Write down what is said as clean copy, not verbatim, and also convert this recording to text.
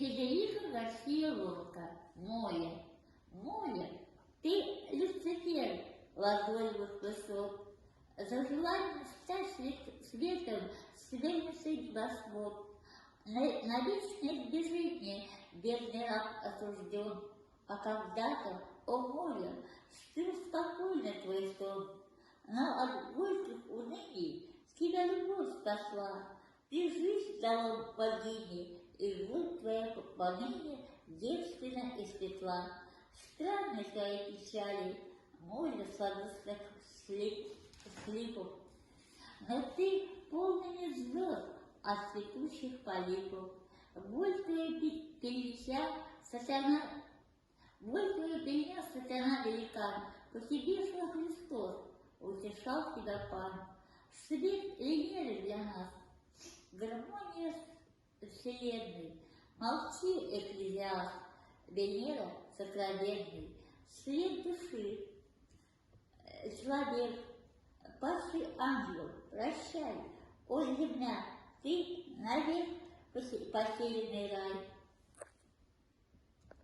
Федерико Гарсиа Лорка. Море. Море, ты люцифер лазоревых высот. За желание стать светом свернувший небосвод. На вечное движение бедный раб осужден. А когда-то, о море, стыл спокойно твой сон. Но от горьких уныний тебя любовь спасла. Ты жизнь дала богине, и жизнь твоя поныне девственно и светла. Странны твои печали, море сладостных слипов. Но ты полный звезд от цветущих полипов. Боль твою перенес сатана великан, по тебе шел Христос, утешал тебя Пан. Свет Венеры для нас, гармония вселенной. Молчи, экклезиаст, Венера сокровенный, свет души. Человек, падший ангел, прощай, о земля, ты навек поселенный рай.